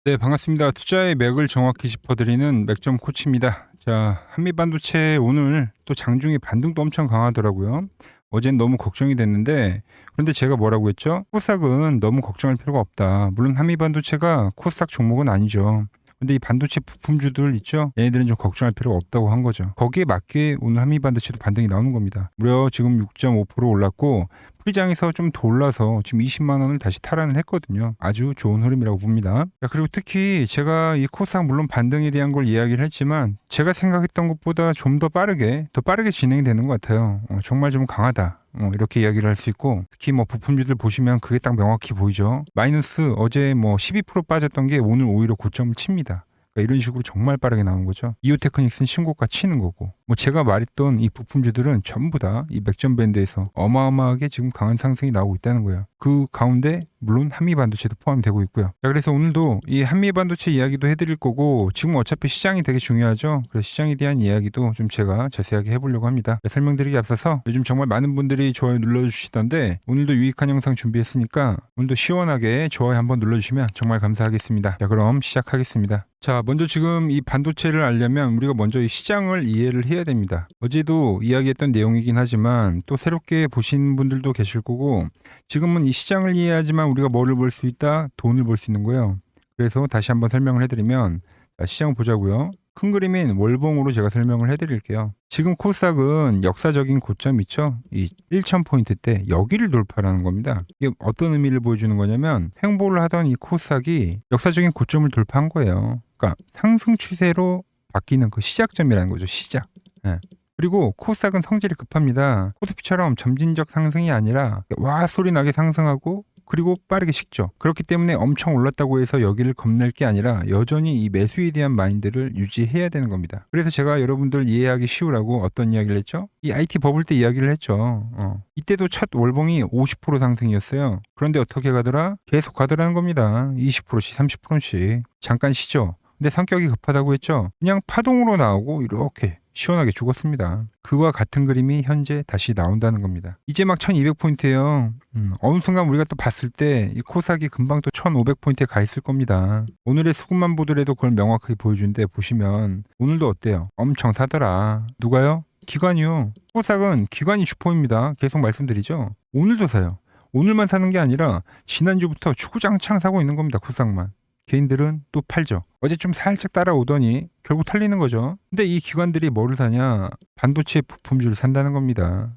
네, 반갑습니다. 투자의 맥을 정확히 짚어드리는 맥점 코치입니다. 자, 한미반도체 오늘 또 장중에 반등도 엄청 강하더라고요. 어젠 너무 걱정이 됐는데, 그런데 제가 뭐라고 했죠? 코스닥은 너무 걱정할 필요가 없다. 물론 한미반도체가 코스닥 종목은 아니죠. 근데 이 반도체 부품주들 있죠? 얘네들은 좀 걱정할 필요가 없다고 한 거죠. 거기에 맞게 오늘 한미반도체도 반등이 나오는 겁니다. 무려 지금 6.5% 올랐고, 프리장에서 좀 더 올라서 지금 20만 원을 다시 탈환을 했거든요. 아주 좋은 흐름이라고 봅니다. 자, 그리고 특히 제가 이 코스닥 물론 반등에 대한 걸 이야기를 했지만 제가 생각했던 것보다 좀 더 빠르게 진행이 되는 것 같아요. 정말 좀 강하다. 이렇게 이야기를 할 수 있고, 특히 뭐 부품주들 보시면 그게 딱 명확히 보이죠. 마이너스 어제 뭐 12% 빠졌던 게 오늘 오히려 고점을 칩니다. 그러니까 이런 식으로 정말 빠르게 나오는 거죠. 이오테크닉스는 신고가 치는 거고, 뭐 제가 말했던 이 부품주들은 전부 다 이 맥점 밴드에서 어마어마하게 지금 강한 상승이 나오고 있다는 거예요. 그 가운데 물론 한미반도체도 포함되고 있고요. 자, 그래서 오늘도 이 한미반도체 이야기도 해드릴 거고, 지금 어차피 시장이 되게 중요하죠. 그래서 시장에 대한 이야기도 좀 제가 자세하게 해보려고 합니다. 설명드리기 앞서서 요즘 정말 많은 분들이 좋아요 눌러주시던데, 오늘도 유익한 영상 준비했으니까 오늘도 시원하게 좋아요 한번 눌러주시면 정말 감사하겠습니다. 자, 그럼 시작하겠습니다. 자, 먼저 지금 이 반도체를 알려면 우리가 먼저 이 시장을 이해를 해야 됩니다. 어제도 이야기했던 내용이긴 하지만 또 새롭게 보신 분들도 계실 거고, 지금은 이 시장을 이해하지만 우리가 뭐를 볼 수 있다? 돈을 벌 수 있는 거예요. 그래서 다시 한번 설명을 해드리면, 자, 시장을 보자고요. 큰 그림인 월봉으로 제가 설명을 해드릴게요. 지금 코스닥은 역사적인 고점 있죠? 이 1000포인트대 여기를 돌파하는 겁니다. 이게 어떤 의미를 보여주는 거냐면, 횡보를 하던 이 코스닥이 역사적인 고점을 돌파한 거예요. 그러니까 상승 추세로 바뀌는 그 시작점이라는 거죠. 시작. 예. 그리고 코스닥은 성질이 급합니다. 코스피처럼 점진적 상승이 아니라 와 소리 나게 상승하고 그리고 빠르게 식죠. 그렇기 때문에 엄청 올랐다고 해서 여기를 겁낼 게 아니라 여전히 이 매수에 대한 마인드를 유지해야 되는 겁니다. 그래서 제가 여러분들 이해하기 쉬우라고 어떤 이야기를 했죠? 이 IT 버블 때 이야기를 했죠. 이때도 첫 월봉이 50% 상승이었어요. 그런데 어떻게 가더라? 계속 가더라는 겁니다. 20%씩 30%씩. 잠깐 쉬죠. 근데 성격이 급하다고 했죠. 그냥 파동으로 나오고 이렇게 시원하게 죽었습니다. 그와 같은 그림이 현재 다시 나온다는 겁니다. 이제 막 1200포인트예요. 어느 순간 우리가 또 봤을 때 이 코스닥이 금방 또 1500포인트에 가 있을 겁니다. 오늘의 수급만 보더라도 그걸 명확하게 보여주는데, 보시면 오늘도 어때요? 엄청 사더라. 누가요? 기관이요. 코스닥은 기관이 주포입니다. 계속 말씀드리죠. 오늘도 사요. 오늘만 사는 게 아니라 지난주부터 주구장창 사고 있는 겁니다. 코스닥만. 개인들은 또 팔죠. 어제 좀 살짝 따라오더니 결국 털리는 거죠. 근데 이 기관들이 뭐를 사냐? 반도체 부품주를 산다는 겁니다.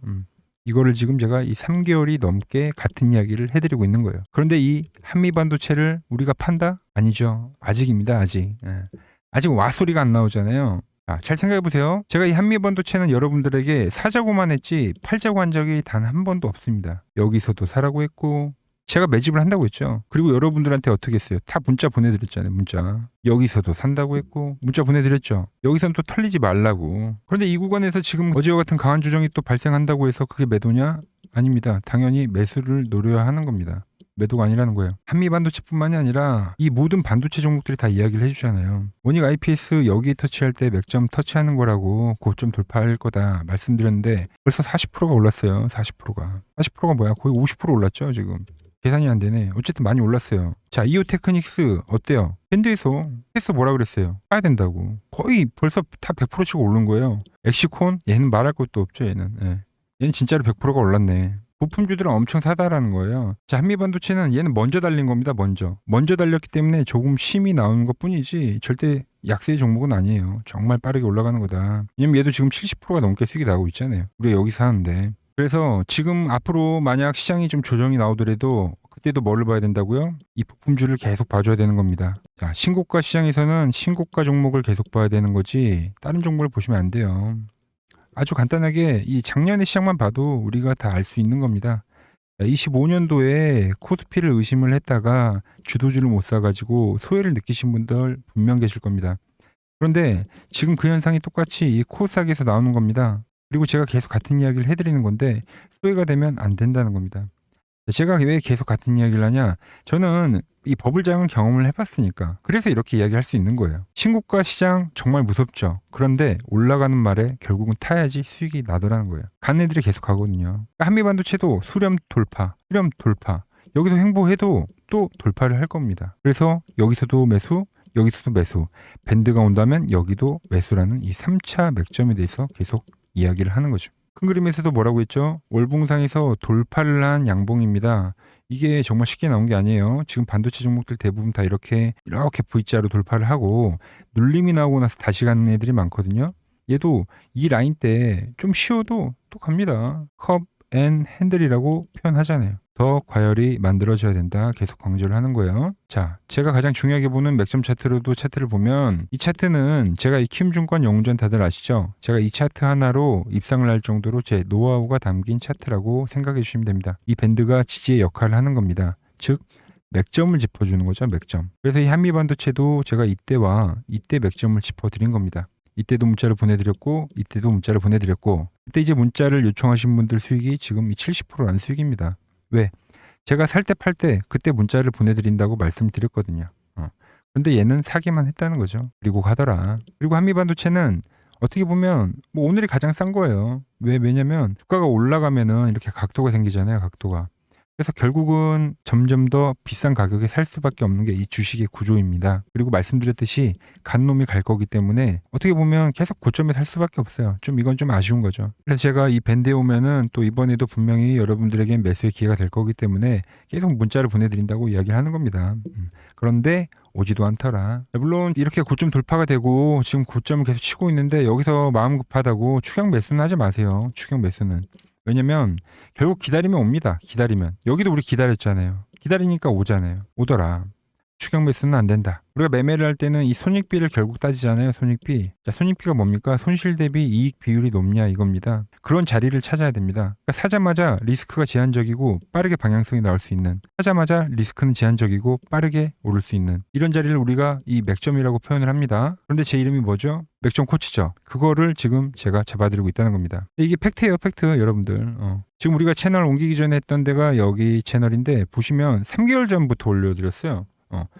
이거를 지금 제가 이 3개월이 넘게 같은 이야기를 해드리고 있는 거예요. 그런데 이 한미반도체를 우리가 판다? 아니죠. 아직입니다. 아직. 아직 와 소리가 안 나오잖아요. 잘 생각해보세요. 제가 이 한미반도체는 여러분들에게 사자고만 했지 팔자고 한 적이 단 한 번도 없습니다. 여기서도 사라고 했고, 제가 매집을 한다고 했죠. 그리고 여러분들한테 어떻게 했어요? 다 문자 보내드렸잖아요. 문자. 여기서도 산다고 했고 문자 보내드렸죠. 여기서는 또 털리지 말라고. 그런데 이 구간에서 지금 어제와 같은 강한 조정이 또 발생한다고 해서 그게 매도냐? 아닙니다. 당연히 매수를 노려야 하는 겁니다. 매도가 아니라는 거예요. 한미반도체뿐만이 아니라 이 모든 반도체 종목들이 다 이야기를 해주잖아요. 원익 IPS 여기 터치할 때 맥점 터치하는 거라고 고점 돌파할 거다 말씀드렸는데 벌써 40%가 올랐어요. 40%가. 40%가 뭐야? 거의 50% 올랐죠 지금. 계산이 안 되네. 어쨌든 많이 올랐어요. 자, 이오테크닉스 어때요? 밴드에서 뭐라 그랬어요? 빠야 된다고. 거의 벌써 다 100% 치고 오른 거예요. 엑시콘? 얘는 말할 것도 없죠, 얘는. 예. 얘는 진짜로 100%가 올랐네. 부품주들은 엄청 사다라는 거예요. 자, 한미반도체는 얘는 먼저 달린 겁니다. 먼저 달렸기 때문에 조금 쉼이 나오는 것 뿐이지 절대 약세의 종목은 아니에요. 정말 빠르게 올라가는 거다. 왜냐면 얘도 지금 70%가 넘게 수익이 나오고 있잖아요. 우리가 여기 사는데. 그래서 지금 앞으로 만약 시장이 좀 조정이 나오더라도 그때도 뭐를 봐야 된다고요? 이 부품주를 계속 봐줘야 되는 겁니다. 자, 신고가 시장에서는 신고가 종목을 계속 봐야 되는 거지 다른 종목을 보시면 안 돼요. 아주 간단하게 이 작년의 시장만 봐도 우리가 다 알 수 있는 겁니다. 25년도에 코스피를 의심을 했다가 주도주를 못 사가지고 소외를 느끼신 분들 분명 계실 겁니다. 그런데 지금 그 현상이 똑같이 이 코스닥에서 나오는 겁니다. 그리고 제가 계속 같은 이야기를 해드리는 건데 소외가 되면 안 된다는 겁니다. 제가 왜 계속 같은 이야기를 하냐? 저는 이 버블장을 경험을 해봤으니까 그래서 이렇게 이야기할 수 있는 거예요. 신고가 시장 정말 무섭죠. 그런데 올라가는 말에 결국은 타야지 수익이 나더라는 거예요. 가는 애들이 계속 가거든요. 한미반도체도 수렴 돌파. 여기서 횡보해도 또 돌파를 할 겁니다. 그래서 여기서도 매수, 여기서도 매수, 밴드가 온다면 여기도 매수라는 이 3차 맥점에 대해서 계속 이야기를 하는 거죠. 큰 그림에서도 뭐라고 했죠? 월봉상에서 돌파를 한 양봉입니다. 이게 정말 쉽게 나온 게 아니에요. 지금 반도체 종목들 대부분 다 이렇게 V자로 돌파를 하고 눌림이 나오고 나서 다시 가는 애들이 많거든요. 얘도 이 라인 때 좀 쉬어도 또 갑니다. 컵 앤 핸들이라고 표현하잖아요. 더 과열이 만들어져야 된다. 계속 강조를 하는 거예요. 자, 제가 가장 중요하게 보는 맥점 차트로도 차트를 보면 이 차트는 제가 이 키움증권 영웅전 다들 아시죠? 제가 이 차트 하나로 입상을 할 정도로 제 노하우가 담긴 차트라고 생각해 주시면 됩니다. 이 밴드가 지지의 역할을 하는 겁니다. 즉 맥점을 짚어주는 거죠. 맥점. 그래서 이 한미반도체도 제가 이때와 이때 맥점을 짚어드린 겁니다. 이때도 문자를 보내드렸고 이때도 문자를 보내드렸고 그때 이제 문자를 요청하신 분들 수익이 지금 이 70%라는 수익입니다. 왜? 제가 살 때 팔 때 그때 문자를 보내드린다고 말씀드렸거든요. 그런데 얘는 사기만 했다는 거죠. 그리고 가더라. 그리고 한미반도체는 어떻게 보면 뭐 오늘이 가장 싼 거예요. 왜냐면 주가가 올라가면은 이렇게 각도가 생기잖아요. 각도가. 그래서 결국은 점점 더 비싼 가격에 살 수밖에 없는 게 이 주식의 구조입니다. 그리고 말씀드렸듯이 간 놈이 갈 거기 때문에 어떻게 보면 계속 고점에 살 수밖에 없어요. 이건 좀 아쉬운 거죠. 그래서 제가 이 밴드에 오면은 또 이번에도 분명히 여러분들에게 매수의 기회가 될 거기 때문에 계속 문자를 보내드린다고 이야기를 하는 겁니다. 그런데 오지도 않더라. 물론 이렇게 고점 돌파가 되고 지금 고점을 계속 치고 있는데 여기서 마음 급하다고 추격 매수는 하지 마세요. 추격 매수는. 왜냐면 결국 기다리면 옵니다. 기다리면. 여기도 우리 기다렸잖아요. 기다리니까 오잖아요. 오더라. 추격 매수는 안 된다. 우리가 매매를 할 때는 이 손익비를 결국 따지잖아요. 손익비. 자, 손익비가 뭡니까? 손실 대비 이익 비율이 높냐 이겁니다. 그런 자리를 찾아야 됩니다. 그러니까 사자마자 리스크가 제한적이고 빠르게 방향성이 나올 수 있는, 사자마자 리스크는 제한적이고 빠르게 오를 수 있는 이런 자리를 우리가 이 맥점이라고 표현을 합니다. 그런데 제 이름이 뭐죠? 맥점 코치죠. 그거를 지금 제가 잡아드리고 있다는 겁니다. 이게 팩트예요. 팩트 여러분들. 지금 우리가 채널 옮기기 전에 했던 데가 여기 채널인데 보시면 3개월 전부터 올려드렸어요.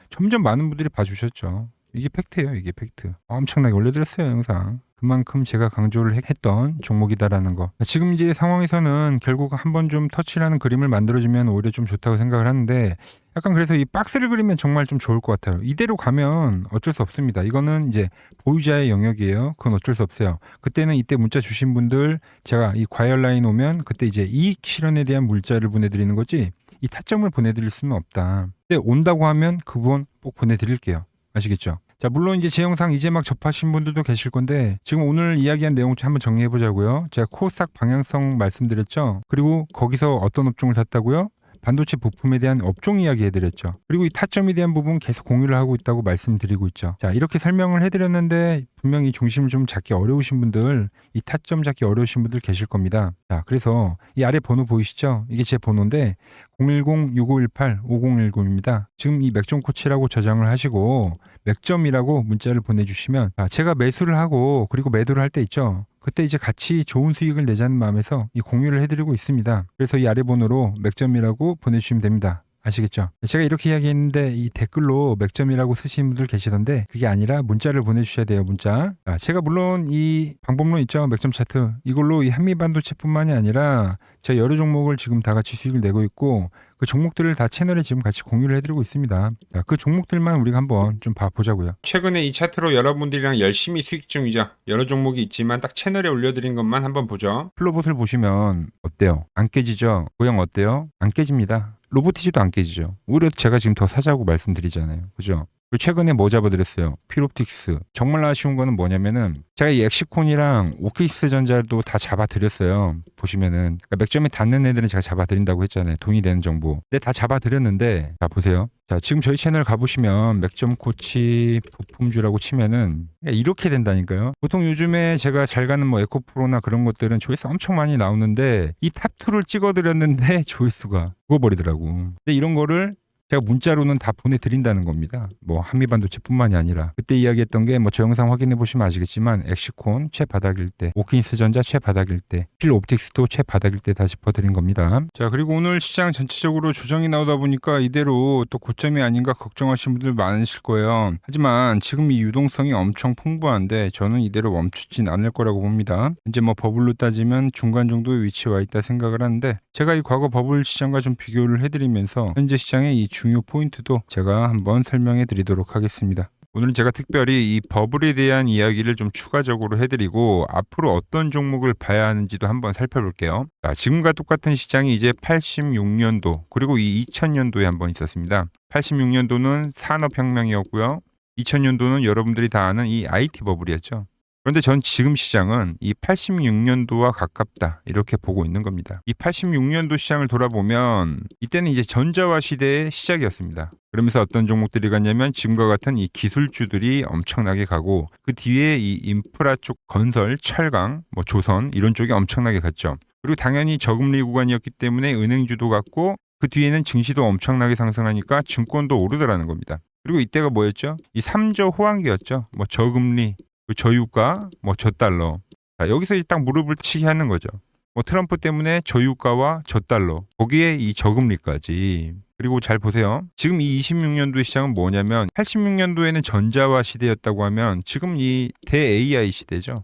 점점 많은 분들이 봐주셨죠. 이게 팩트예요. 이게 팩트. 엄청나게 올려드렸어요. 영상. 그만큼 제가 강조를 했던 종목이다라는 거. 지금 이제 상황에서는 결국 한번 좀 터치라는 그림을 만들어주면 오히려 좀 좋다고 생각을 하는데 약간 그래서 이 박스를 그리면 정말 좀 좋을 것 같아요. 이대로 가면 어쩔 수 없습니다. 이거는 이제 보유자의 영역이에요. 그건 어쩔 수 없어요. 그때는 이때 문자 주신 분들 제가 이 과열 라인 오면 그때 이제 이익 실현에 대한 물자를 보내드리는 거지 이 타점을 보내드릴 수는 없다. 근데 온다고 하면 그분 꼭 보내드릴게요. 아시겠죠? 자, 물론 이제 제 영상 이제 막 접하신 분들도 계실 건데 지금 오늘 이야기한 내용 좀 한번 정리해 보자고요. 제가 코스닥 방향성 말씀드렸죠. 그리고 거기서 어떤 업종을 샀다고요? 반도체 부품에 대한 업종 이야기 해드렸죠. 그리고 이 타점에 대한 부분 계속 공유를 하고 있다고 말씀드리고 있죠. 자, 이렇게 설명을 해드렸는데 분명히 중심을 좀 잡기 어려우신 분들, 이 타점 잡기 어려우신 분들 계실 겁니다. 자, 그래서 이 아래 번호 보이시죠? 이게 제 번호인데 010-6518-5010입니다. 지금 이 맥점 코치라고 저장을 하시고 맥점이라고 문자를 보내주시면 제가 매수를 하고 그리고 매도를 할 때 있죠. 그때 이제 같이 좋은 수익을 내자는 마음에서 이 공유를 해드리고 있습니다. 그래서 이 아래 번호로 맥점이라고 보내주시면 됩니다. 아시겠죠? 제가 이렇게 이야기했는데 이 댓글로 맥점이라고 쓰시는 분들 계시던데 그게 아니라 문자를 보내주셔야 돼요. 문자. 제가 물론 이 방법론 있죠. 맥점 차트. 이걸로 이 한미반도체뿐만이 아니라 제가 여러 종목을 지금 다 같이 수익을 내고 있고 그 종목들을 다 채널에 지금 같이 공유를 해드리고 있습니다. 자, 그 종목들만 우리가 한번 좀 봐보자고요. 최근에 이 차트로 여러분들이랑 열심히 수익 중이죠. 여러 종목이 있지만 딱 채널에 올려드린 것만 한번 보죠. 플로봇을 보시면 어때요? 안 깨지죠? 모양 어때요? 안 깨집니다. 로보티지도 안 깨지죠. 오히려 제가 지금 더 사자고 말씀드리잖아요. 그죠? 그리고 최근에 뭐 잡아드렸어요? 필옵틱스. 정말 아쉬운 거는 뭐냐면은 제가 이 엑시콘이랑 오키스 전자도 다 잡아드렸어요. 보시면은 그러니까 맥점에 닿는 애들은 제가 잡아드린다고 했잖아요. 돈이 되는 정보. 근데 다 잡아드렸는데 자 보세요. 자 지금 저희 채널 가보시면 맥점 코치 부품주라고 치면은 이렇게 된다니까요. 보통 요즘에 제가 잘 가는 뭐 에코프로나 그런 것들은 조회수 엄청 많이 나오는데 이 탑2를 찍어드렸는데 조회수가 죽어버리더라고. 근데 이런 거를 제가 문자로는 다 보내드린다는 겁니다. 뭐 한미반도체뿐만이 아니라 그때 이야기했던 게 뭐 저 영상 확인해 보시면 아시겠지만 엑시콘 최바닥일 때, 오킨스 전자 최바닥일 때, 필옵틱스도 최바닥일 때 다 짚어드린 겁니다. 자 그리고 오늘 시장 전체적으로 조정이 나오다 보니까 이대로 또 고점이 아닌가 걱정하시는 분들 많으실 거예요. 하지만 지금 이 유동성이 엄청 풍부한데 저는 이대로 멈추진 않을 거라고 봅니다. 이제 뭐 버블로 따지면 중간 정도의 위치에 와 있다 생각을 하는데 제가 이 과거 버블 시장과 좀 비교를 해드리면서 현재 시장의 이 중요 포인트도 제가 한번 설명해 드리도록 하겠습니다. 오늘은 제가 특별히 이 버블에 대한 이야기를 좀 추가적으로 해드리고 앞으로 어떤 종목을 봐야 하는지도 한번 살펴볼게요. 자, 지금과 똑같은 시장이 이제 86년도 그리고 이 2000년도에 한번 있었습니다. 86년도는 산업혁명이었고요. 2000년도는 여러분들이 다 아는 이 IT 버블이었죠. 그런데 전 지금 시장은 이 86년도와 가깝다 이렇게 보고 있는 겁니다. 이 86년도 시장을 돌아보면 이때는 이제 전자화 시대의 시작이었습니다. 그러면서 어떤 종목들이 갔냐면 지금과 같은 이 기술주들이 엄청나게 가고 그 뒤에 이 인프라 쪽 건설, 철강, 뭐 조선 이런 쪽이 엄청나게 갔죠. 그리고 당연히 저금리 구간이었기 때문에 은행주도 갔고 그 뒤에는 증시도 엄청나게 상승하니까 증권도 오르더라는 겁니다. 그리고 이때가 뭐였죠? 이 3조 호황기였죠. 뭐 저금리, 저유가, 뭐 저달러. 자, 여기서 이제 딱 무릎을 치게 하는 거죠. 뭐 트럼프 때문에 저유가와 저달러, 거기에 이 저금리까지. 그리고 잘 보세요. 지금 이 26년도 시장은 뭐냐면 86년도에는 전자화 시대였다고 하면 지금 이 대 AI 시대죠.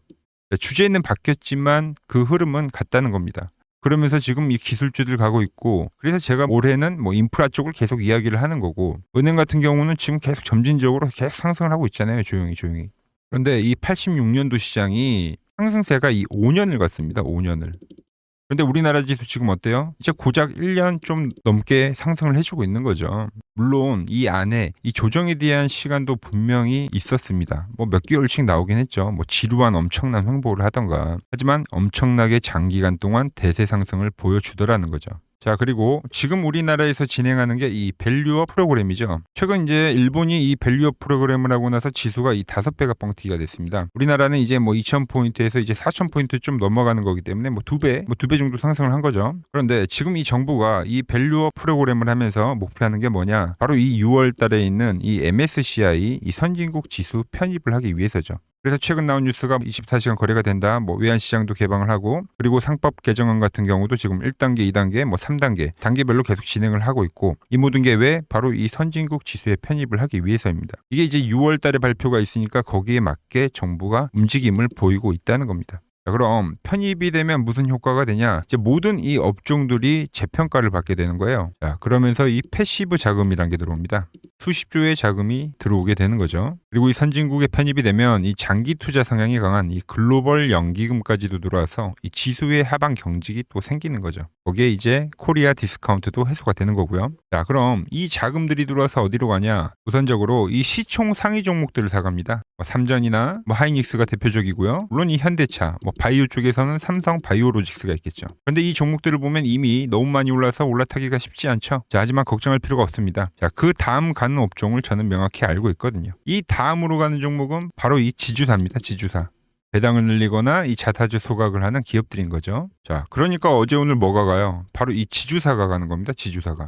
주제는 바뀌었지만 그 흐름은 같다는 겁니다. 그러면서 지금 이 기술주들 가고 있고 그래서 제가 올해는 뭐 인프라 쪽을 계속 이야기를 하는 거고 은행 같은 경우는 지금 계속 점진적으로 계속 상승을 하고 있잖아요. 조용히. 그런데 이 86년도 시장이 상승세가 이 5년을 갔습니다. 5년을. 그런데 우리나라 지수 지금 어때요? 이제 고작 1년 좀 넘게 상승을 해주고 있는 거죠. 물론 이 안에 이 조정에 대한 시간도 분명히 있었습니다. 뭐 몇 개월씩 나오긴 했죠. 뭐 지루한 엄청난 횡보를 하던가. 하지만 엄청나게 장기간 동안 대세 상승을 보여주더라는 거죠. 자, 그리고 지금 우리나라에서 진행하는 게 이 밸류업 프로그램이죠. 최근 이제 일본이 이 밸류업 프로그램을 하고 나서 지수가 이 5배가 뻥튀기가 됐습니다. 우리나라는 이제 뭐 2000포인트에서 이제 4000포인트 좀 넘어가는 거기 때문에 뭐 2배 정도 상승을 한 거죠. 그런데 지금 이 정부가 이 밸류업 프로그램을 하면서 목표하는 게 뭐냐? 바로 이 6월 달에 있는 이 MSCI 이 선진국 지수 편입을 하기 위해서죠. 그래서 최근 나온 뉴스가 24시간 거래가 된다. 뭐 외환시장도 개방을 하고 그리고 상법 개정안 같은 경우도 지금 1단계, 2단계, 뭐 3단계 단계별로 계속 진행을 하고 있고 이 모든 게 왜? 바로 이 선진국 지수에 편입을 하기 위해서입니다. 이게 이제 6월 달에 발표가 있으니까 거기에 맞게 정부가 움직임을 보이고 있다는 겁니다. 자, 그럼 편입이 되면 무슨 효과가 되냐? 이제 모든 이 업종들이 재평가를 받게 되는 거예요. 자, 그러면서 이 패시브 자금이라는 게 들어옵니다. 수십조의 자금이 들어오게 되는 거죠. 그리고 이 선진국에 편입이 되면 이 장기 투자 성향이 강한 이 글로벌 연기금까지도 들어와서 이 지수의 하방 경직이 또 생기는 거죠. 거기에 이제 코리아 디스카운트도 해소가 되는 거고요. 자, 그럼 이 자금들이 들어와서 어디로 가냐? 우선적으로 이 시총 상위 종목들을 사갑니다. 뭐 삼전이나 뭐 하이닉스가 대표적이고요. 물론 이 현대차, 뭐 바이오 쪽에서는 삼성 바이오로직스가 있겠죠. 그런데 이 종목들을 보면 이미 너무 많이 올라서 올라타기가 쉽지 않죠. 자, 하지만 걱정할 필요가 없습니다. 자, 그 다음 가는 업종을 저는 명확히 알고 있거든요. 이 다음으로 가는 종목은 바로 이 지주사입니다. 지주사. 배당을 늘리거나 이 자사주 소각을 하는 기업들인 거죠. 자, 그러니까 어제 오늘 뭐가 가요? 바로 이 지주사가 가는 겁니다. 지주사가.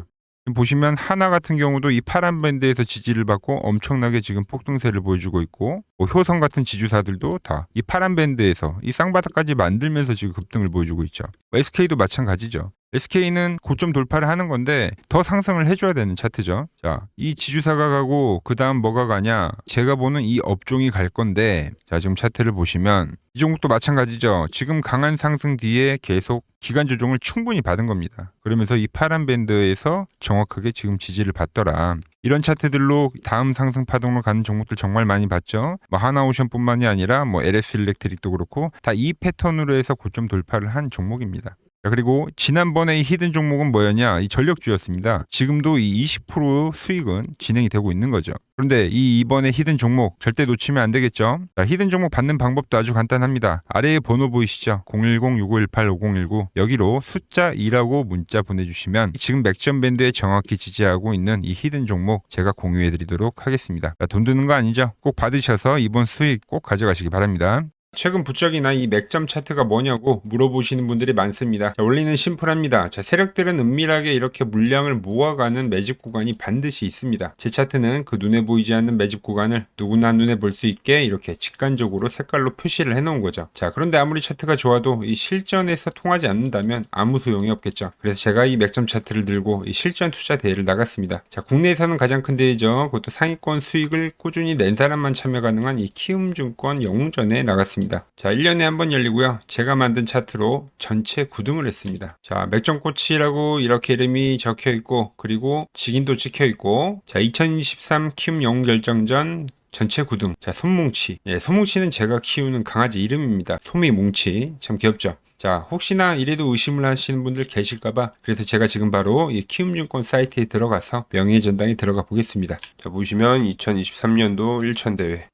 보시면 하나 같은 경우도 이 파란 밴드에서 지지를 받고 엄청나게 지금 폭등세를 보여주고 있고 뭐 효성 같은 지주사들도 다 이 파란 밴드에서 이 쌍바닥까지 만들면서 지금 급등을 보여주고 있죠. SK도 마찬가지죠. SK는 고점 돌파를 하는 건데 더 상승을 해줘야 되는 차트죠. 자, 이 지주사가 가고 그 다음 뭐가 가냐? 제가 보는 이 업종이 갈 건데 자, 지금 차트를 보시면 이 종목도 마찬가지죠. 지금 강한 상승 뒤에 계속 기간 조정을 충분히 받은 겁니다. 그러면서 이 파란 밴드에서 정확하게 지금 지지를 받더라. 이런 차트들로 다음 상승 파동으로 가는 종목들 정말 많이 봤죠. 뭐 하나오션뿐만이 아니라 뭐 LS 일렉트릭도 그렇고 다 이 패턴으로 해서 고점 돌파를 한 종목입니다. 자, 그리고 지난번에 이 히든 종목은 뭐였냐? 이 전력주였습니다. 지금도 이 20% 수익은 진행이 되고 있는 거죠. 그런데 이번에 히든 종목 절대 놓치면 안 되겠죠? 자, 히든 종목 받는 방법도 아주 간단합니다. 아래에 번호 보이시죠? 010-6518-5019 여기로 숫자 2라고 문자 보내주시면 지금 맥점 밴드에 정확히 지지하고 있는 이 히든 종목 제가 공유해드리도록 하겠습니다. 자, 돈 드는 거 아니죠? 꼭 받으셔서 이번 수익 꼭 가져가시기 바랍니다. 최근 부적이나 이 맥점 차트가 뭐냐고 물어보시는 분들이 많습니다. 자, 원리는 심플합니다. 자, 세력들은 은밀하게 이렇게 물량을 모아가는 매집 구간이 반드시 있습니다. 제 차트는 그 눈에 보이지 않는 매집 구간을 누구나 눈에 볼 수 있게 이렇게 직관적으로 색깔로 표시를 해놓은 거죠. 자, 그런데 아무리 차트가 좋아도 이 실전에서 통하지 않는다면 아무 소용이 없겠죠. 그래서 제가 이 맥점 차트를 들고 이 실전 투자 대회를 나갔습니다. 자, 국내에서는 가장 큰 대회죠. 그것도 상위권 수익을 꾸준히 낸 사람만 참여 가능한 이 키움증권 영웅전에 나갔습니다. 차트입니다. 자, 1년에 한 번 열리고요. 제가 만든 차트로 전체 9등을 했습니다. 자, 맥점코치라고 이렇게 이름이 적혀 있고, 그리고 직인도 찍혀 있고, 자, 2023 키움 영웅 결정전 전체 9등. 자, 솜뭉치. 예, 솜뭉치는 제가 키우는 강아지 이름입니다. 솜이뭉치. 참 귀엽죠? 자, 혹시나 이래도 의심을 하시는 분들 계실까봐 그래서 제가 지금 바로 이 키움증권 사이트에 들어가서 명예전당에 들어가 보겠습니다. 자, 보시면 2023년도 1천대회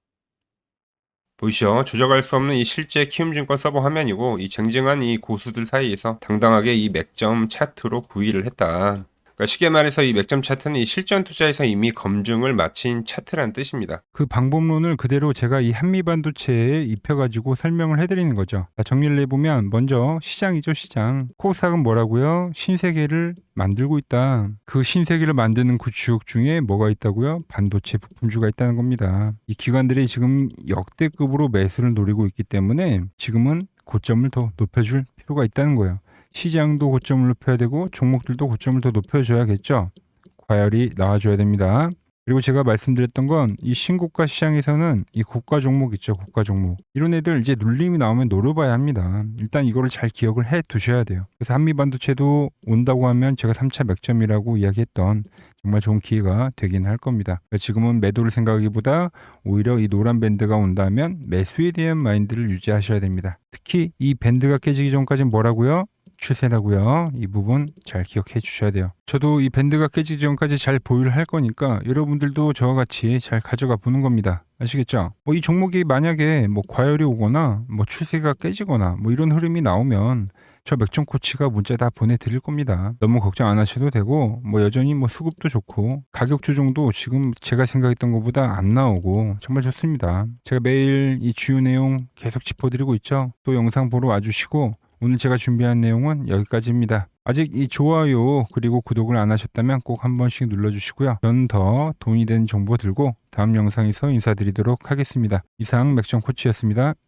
보이시죠? 조작할 수 없는 이 실제 키움증권 서버 화면이고, 이 쟁쟁한 이 고수들 사이에서 당당하게 이 맥점 차트로 9위를 했다. 그러니까 쉽게 말해서 이 맥점 차트는 이 실전 투자에서 이미 검증을 마친 차트란 뜻입니다. 그 방법론을 그대로 제가 이 한미반도체에 입혀가지고 설명을 해드리는 거죠. 자, 정리를 해보면 먼저 시장이죠, 시장. 코스닥은 뭐라고요? 신세계를 만들고 있다. 그 신세계를 만드는 구축 중에 뭐가 있다고요? 반도체 부품주가 있다는 겁니다. 이 기관들이 지금 역대급으로 매수를 노리고 있기 때문에 지금은 고점을 더 높여줄 필요가 있다는 거예요. 시장도 고점을 높여야 되고 종목들도 고점을 더 높여줘야겠죠. 과열이 나와줘야 됩니다. 그리고 제가 말씀드렸던 건 이 신고가 시장에서는 이 고가 종목 있죠. 고가 종목. 이런 애들 이제 눌림이 나오면 노려봐야 합니다. 일단 이거를 잘 기억을 해 두셔야 돼요. 그래서 한미반도체도 온다고 하면 제가 3차 맥점이라고 이야기했던 정말 좋은 기회가 되긴 할 겁니다. 지금은 매도를 생각하기보다 오히려 이 노란 밴드가 온다면 매수에 대한 마인드를 유지하셔야 됩니다. 특히 이 밴드가 깨지기 전까지는 뭐라고요? 추세라고요. 이 부분 잘 기억해 주셔야 돼요. 저도 이 밴드가 깨지기 전까지 잘 보유를 할 거니까 여러분들도 저와 같이 잘 가져가 보는 겁니다. 아시겠죠? 이 종목이 만약에 과열이 오거나 추세가 깨지거나 이런 흐름이 나오면 저 맥점 코치가 문자 다 보내드릴 겁니다. 너무 걱정 안 하셔도 되고 여전히 수급도 좋고 가격 조정도 지금 제가 생각했던 것보다 안 나오고 정말 좋습니다. 제가 매일 이 주요 내용 계속 짚어드리고 있죠. 또 영상 보러 와주시고 오늘 제가 준비한 내용은 여기까지입니다. 아직 이 좋아요 그리고 구독을 안 하셨다면 꼭 한 번씩 눌러주시고요. 전 더 돈이 되는 정보 들고 다음 영상에서 인사드리도록 하겠습니다. 이상 맥점 코치였습니다.